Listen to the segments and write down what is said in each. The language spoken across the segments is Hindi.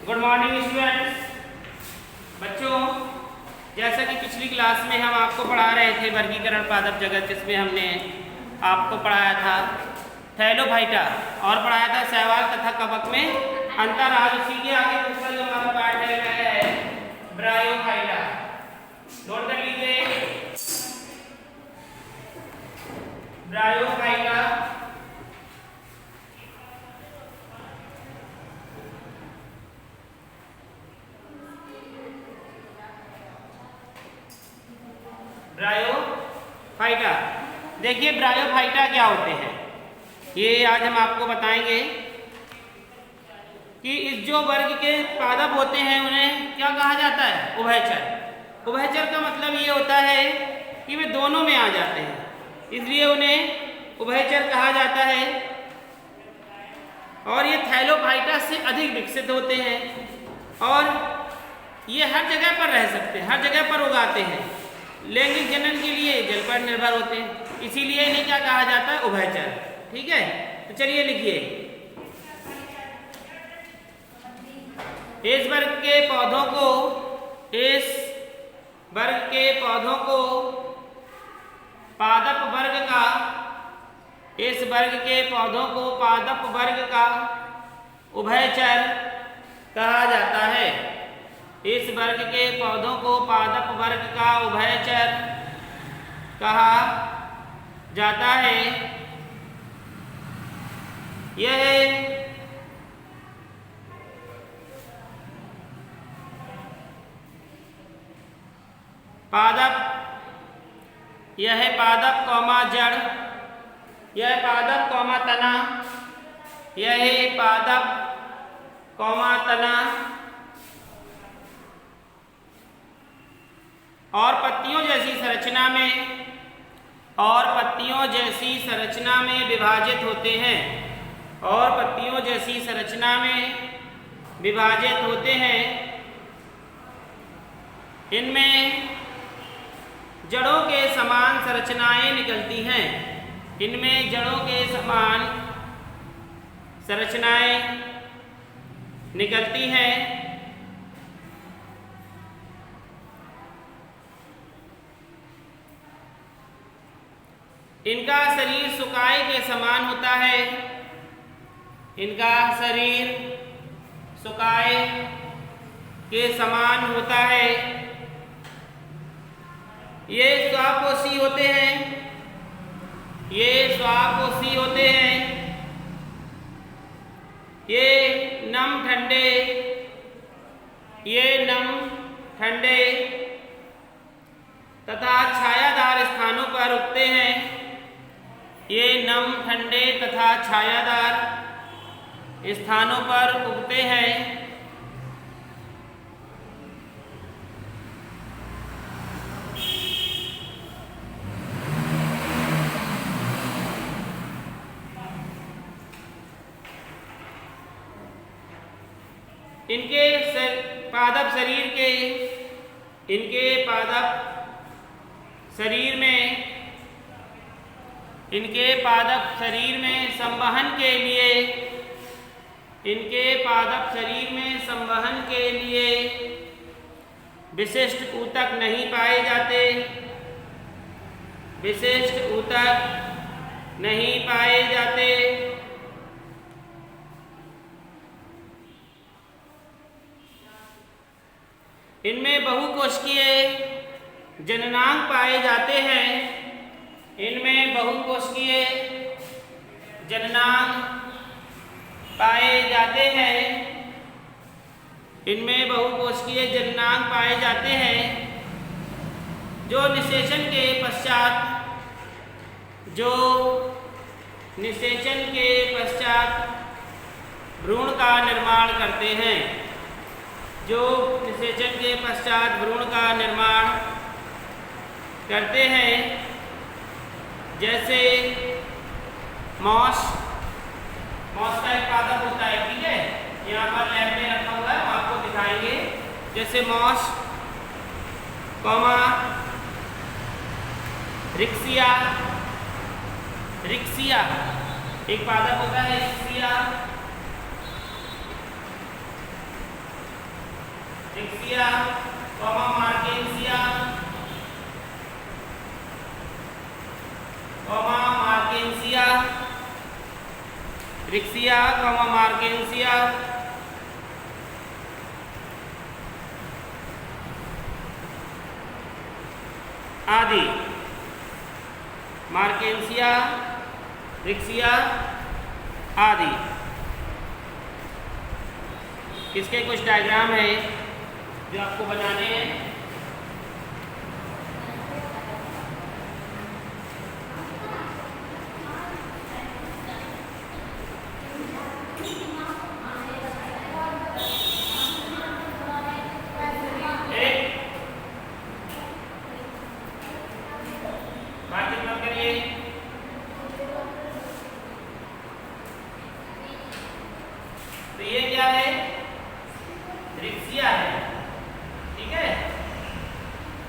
Good morning students. बच्चों, जैसा कि पिछली क्लास में हम आपको पढ़ा रहे थे वर्गीकरण पादप जगत, जिसमें हमने आपको पढ़ाया था थैलोफाइटा और पढ़ाया था शैवाल तथा कवक में अंतर। आज उसी के आगे दूसरा जो हमारा पाठ है ब्रायोफाइटा। नोट कर लीजिए, ब्रायोफाइटा ब्रायोफाइटा। देखिए ब्रायोफाइटा क्या होते हैं, ये आज हम आपको बताएंगे कि इस जो वर्ग के पादप होते हैं उन्हें क्या कहा जाता है? उभयचर। उभयचर का मतलब ये होता है कि वे दोनों में आ जाते हैं, इसलिए उन्हें उभयचर कहा जाता है। और ये थैलोफाइटा से अधिक विकसित होते हैं और ये हर जगह पर रह सकते हैं, हर जगह पर उगाते हैं। लैंगिक जनन के लिए जल पर निर्भर होते हैं, इसीलिए इन्हें क्या कहा जाता है? उभयचर। ठीक है, तो चलिए लिखिए, इस वर्ग के पौधों को पादप वर्ग का, इस वर्ग के पौधों को पादप वर्ग का उभयचर कहा जाता है। इस वर्ग के पौधों को पादप वर्ग का उभयचर कहा जाता है। यह पादप कौमा जड़, यह पादप कौमा तना, यह पादप कौमा तना और पत्तियों जैसी संरचना में विभाजित होते हैं, और पत्तियों जैसी संरचना में विभाजित होते हैं। इनमें जड़ों के समान संरचनाएं निकलती हैं, इनमें जड़ों के समान संरचनाएं निकलती हैं। इनका शरीर सुकाए के समान होता है, इनका शरीर सुकाए के समान होता है। ये स्वापोषी होते हैं, ये स्वापोषी होते हैं। ये नम ठंडे तथा छायादार स्थानों पर उगते हैं। ये नम ठंडे तथा छायादार स्थानों पर उगते हैं। इनके पादप शरीर में संवहन के लिए विशिष्ट ऊतक नहीं पाए जाते, इनमें बहुकोशिकीय जननांग पाए जाते हैं, इनमें बहुकोशिकीय जननांग पाए जाते हैं, इनमें बहुकोशिकीय जननांग पाए जाते हैं, जो निषेचन के पश्चात भ्रूण का निर्माण करते हैं, जो निषेचन के पश्चात भ्रूण का निर्माण करते हैं। जैसे मॉस का एक पादप होता है, ठीक है, यहाँ पर लैब में रखा हुआ है, हम आपको दिखाएंगे। जैसे मॉस कॉमा रिक्सिया एक पादप होता है, Riccia. Riccia comma Marchantia comma Marchantia, Riccia comma Marchantia, आदि। मार्केंसिया, रिक्सिया आदि। इसके कुछ डायग्राम हैं जो आपको बनाने हैं। तो ये क्या है? रिक्सिया है, ठीक है।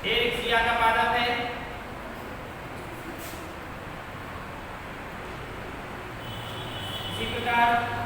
ये रिक्सिया का पादप है। इसी प्रकार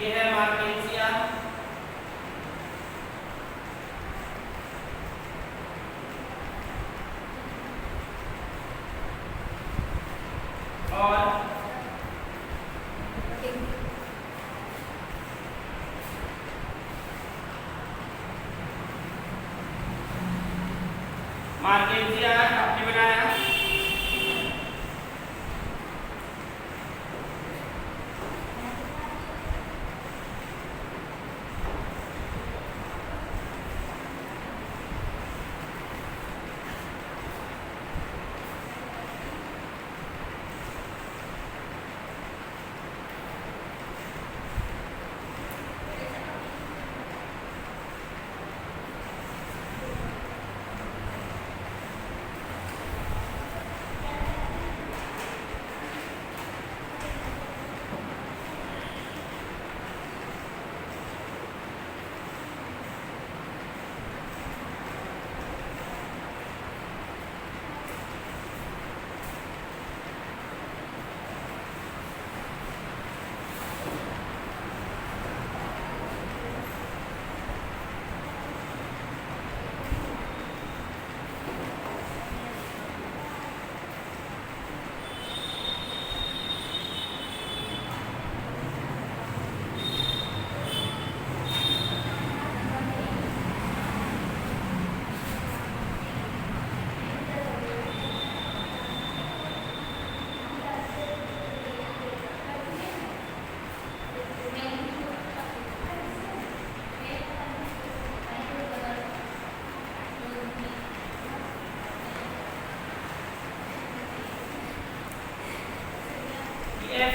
ये है मार्केंसिया, और मार्केंसिया आपने बनाया।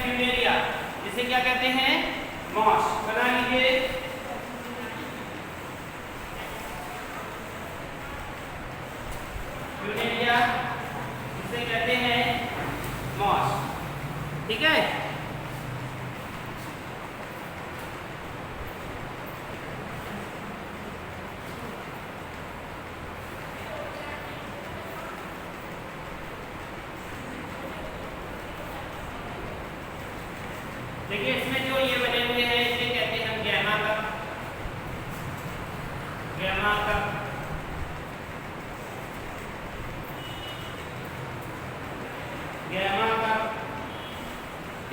फ्यूनेरिया, जिसे क्या कहते हैं? मॉस। बना लीजिए। फ्यूनेरिया जिसे कहते हैं मॉस, ठीक है। देखिए इसमें जो ये बने हुए हैं इसे कहते हैं हम gamma cup. Gamma cup, gamma cup.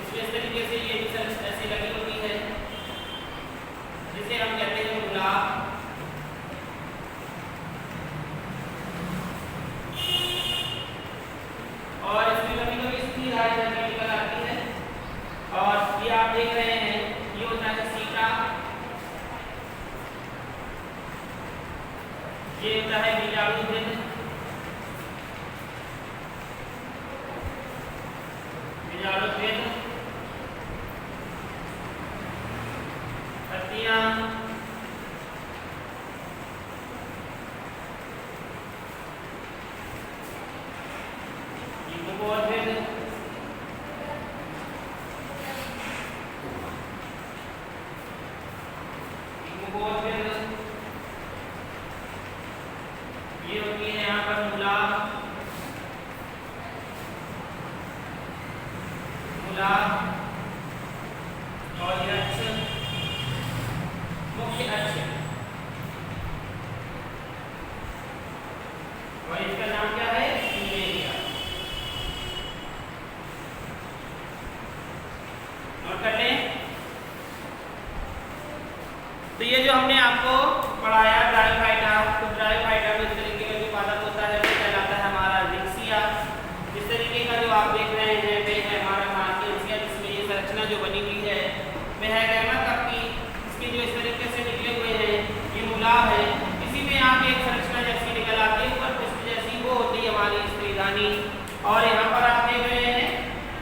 इसमें इस तरीके से ये मिसल ऐसी लगी होती है जिसे हम कहते हैं गुलाब। और इसमें कभी कभी स्थिर हाइड्रोजन निकल आती है। और ये आप देख रहे हैं ये होता है सीटा। पत्तियां, ये होती है यहाँ पर मूला, और ये मुख्य अक्ष, और इसका नाम क्या है? सीमेरिया। नोट कर लें। तो ये जो हमने आपको पढ़ाया ब्रायोफाइटा, तो ब्रायोफाइटा में इस तरीके का जो पादप होता है वो कहलाता है हमारा रिक्सिया। इस तरीके का जो आप देख रहे हैं वे है हमारा मार्किया, जिसमें ये संरचना जो बनी हुई है वह है गैमा कप्पी। इसके जो इस तरीके से निकले हुए हैं ये मूला है। इसी में आप एक संरचना जैसी निकल आती है, ऊपर पुष्प जैसी, वो होती है हमारी स्त्रीधानी। और यहाँ पर आप देख रहे हैं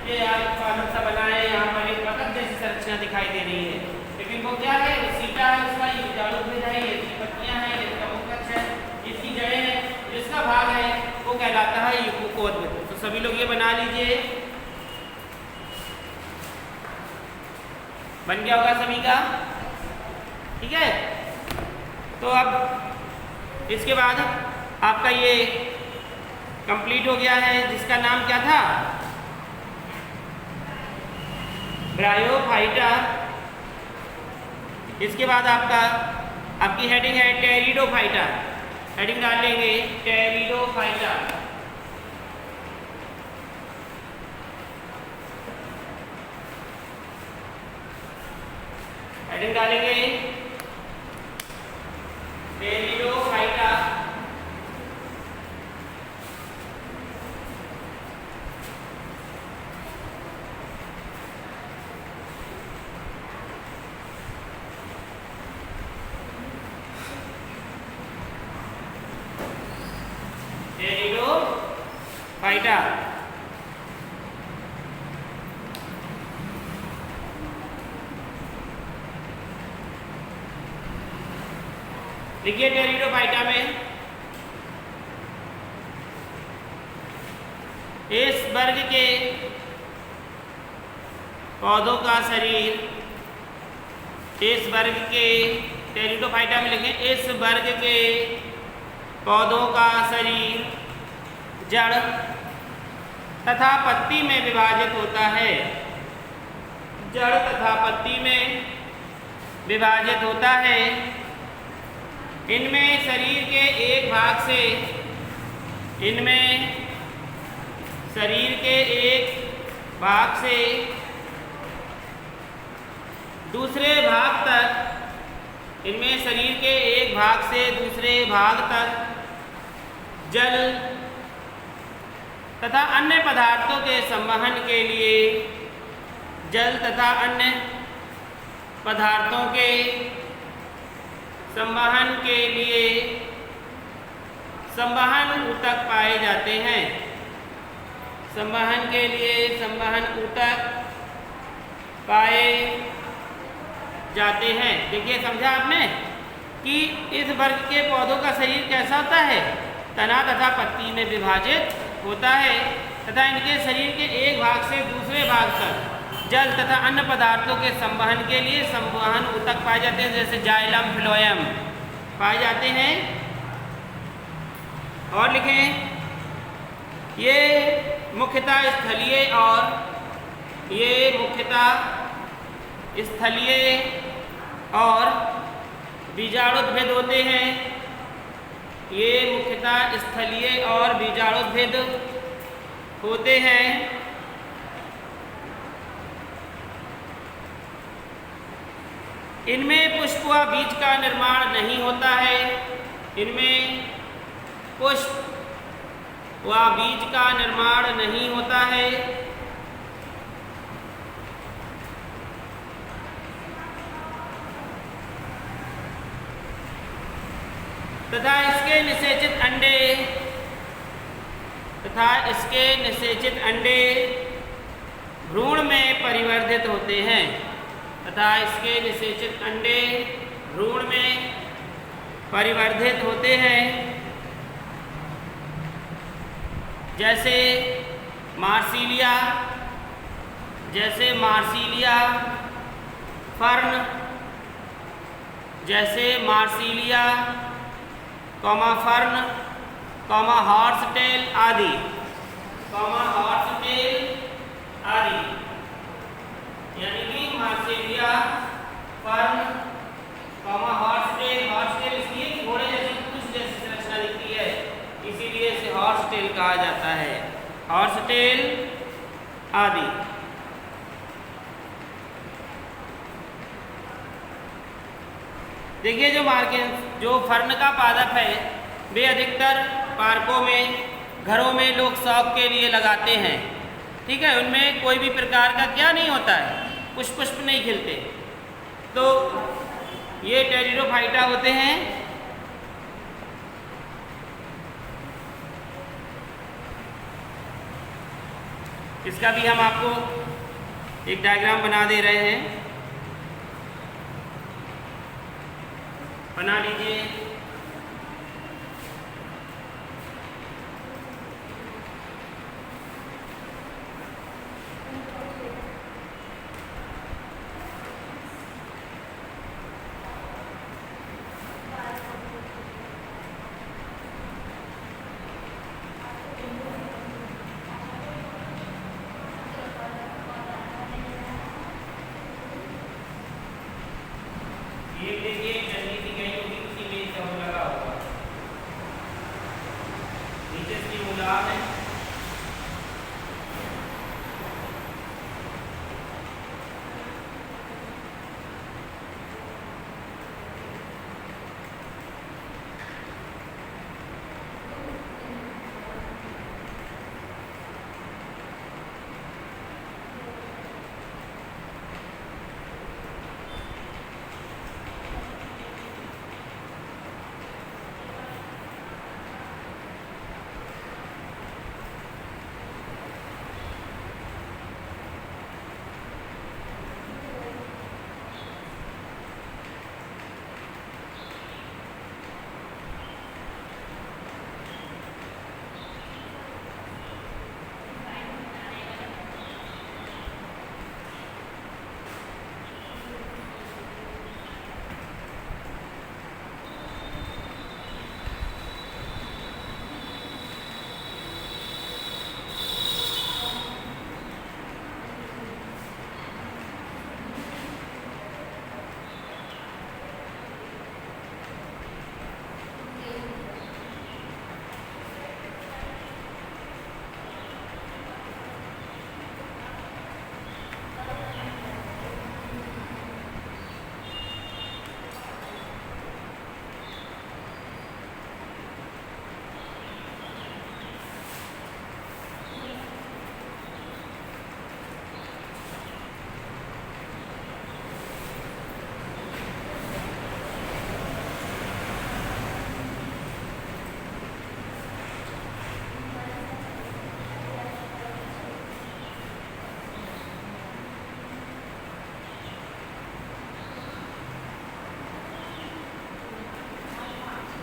ये पादप सा बना है, यहाँ पर एक पतंग जैसी संरचना दिखाई दे रही है, लेकिन वो क्या है? सीटा है उसका, ये बीजाणुभेद है, ये इसकी पत्तियां हैं, ये इसका मुख्य अक्ष है, इसकी जड़ें हैं, जिसका भाग है वो कहलाता है युग्मकोद्भिद। तो सभी लोग ये बना लीजिए, बन गया होगा सभी का, ठीक है। तो अब इसके बाद आपका ये कंप्लीट हो गया है, जिसका नाम क्या था? ब्रायोफाइटा। इसके बाद आपकी हेडिंग है टेरिडोफाइटा। हेडिंग डाल लेंगे टेरिडोफाइटा। हेडिंग डालेंगे टेरिडोफाइटा। टेरिडोफाइटा। देखिए टेरिडोफाइटा में इस वर्ग के पौधों का शरीर, इस वर्ग के टेरिडोफाइटा में लिखें, इस वर्ग के पौधों का शरीर जड़ तथा पत्ती में विभाजित होता है। जड़ तथा पत्ती में विभाजित होता है। इनमें शरीर के एक भाग से, इनमें शरीर के एक भाग से दूसरे भाग तक, इनमें शरीर के एक भाग से दूसरे भाग तक जल तथा अन्य पदार्थों के संवहन के लिए, जल तथा अन्य पदार्थों के संवहन के लिए संवहन ऊतक पाए जाते हैं। संवहन के लिए संवहन ऊतक पाए जाते हैं। देखिए समझा आपने कि इस वर्ग के पौधों का शरीर कैसा होता है? तना तथा पत्ती में विभाजित होता है तथा इनके शरीर के एक भाग से दूसरे भाग तक जल तथा अन्य पदार्थों के संवहन के लिए संवहन ऊतक पाए जाते हैं, जैसे जाइलम, फ्लोएम पाए जाते हैं। और लिखें, ये मुख्यतः स्थलीय और ये मुख्यतः स्थलीय और बीजाणुद्भिद होते हैं। ये मुख्यतः स्थलीय और बीजाणुद्भिद होते हैं। इनमें पुष्प व बीज का निर्माण नहीं होता है। इनमें पुष्प व बीज का निर्माण नहीं होता है। तथा इसके निषेचित अंडे भ्रूण में परिवर्तित होते हैं। तथा इसके निषेचित अंडे भ्रूण में परिवर्धित होते हैं। जैसे मार्सिलिया फर्न, जैसे मार्सिलिया फर्न, हॉर्सटेल आदि, यानी कि मार्सिलिया फर्न, हॉर्सटेल इसलिए घोड़े जैसे कुछ जैसी संरचना दिखती है, इसीलिए इसे हॉर्सटेल कहा जाता है, हॉर्सटेल आदि। देखिए जो फर्न का पादप है वे अधिकतर पार्कों में, घरों में लोग शौक के लिए लगाते हैं। ठीक है, उनमें कोई भी प्रकार का क्या नहीं होता है, पुष्प नहीं खिलते। तो ये टेरिडोफाइटा होते हैं। इसका भी हम आपको एक डायग्राम बना दे रहे हैं, बना लीजिए। ये देखिए चलनी सी गई होगी, उसी में जब लगा होगा, नीचे इसकी मुलाम है।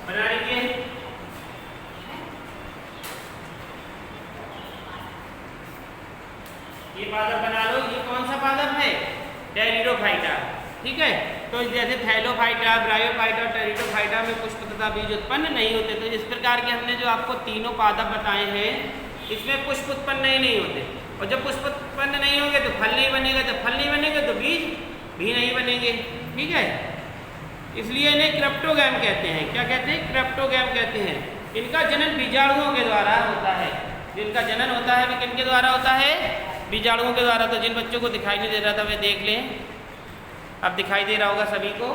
बना लीजिए। ये पादप बना लो। ये कौन सा पादप है? टेरिडोफाइटा। ठीक है, तो जैसे थैलोफाइटा, ब्रायोफाइटा और टेरिडोफाइटा में पुष्प तथा बीज उत्पन्न नहीं होते, तो इस प्रकार के हमने जो आपको तीनों पादप बताए हैं इसमें पुष्प उत्पन्न नहीं होते, और जब पुष्प उत्पन्न नहीं होंगे तो फल नहीं बनेगा, जब फल नहीं बनेगा तो बीज भी नहीं बनेंगे। ठीक है, इसलिए इन्हें क्रिप्टोगैम कहते हैं। क्या कहते हैं? क्रिप्टोगैम कहते हैं। इनका जनन बीजाणुओं के द्वारा होता है। जिनका जनन होता है वे किनके द्वारा होता है? बीजाणुओं के द्वारा। तो जिन बच्चों को दिखाई नहीं दे रहा था वे देख लें, अब दिखाई दे रहा होगा सभी को।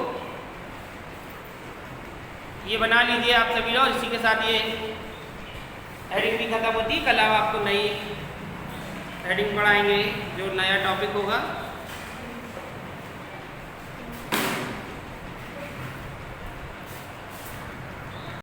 ये बना लीजिए आप सभी लोग। इसी के साथ ये हेडिंग भी खत्म होती है। कल आपको नई हेडिंग पढ़ाएंगे जो नया टॉपिक होगा।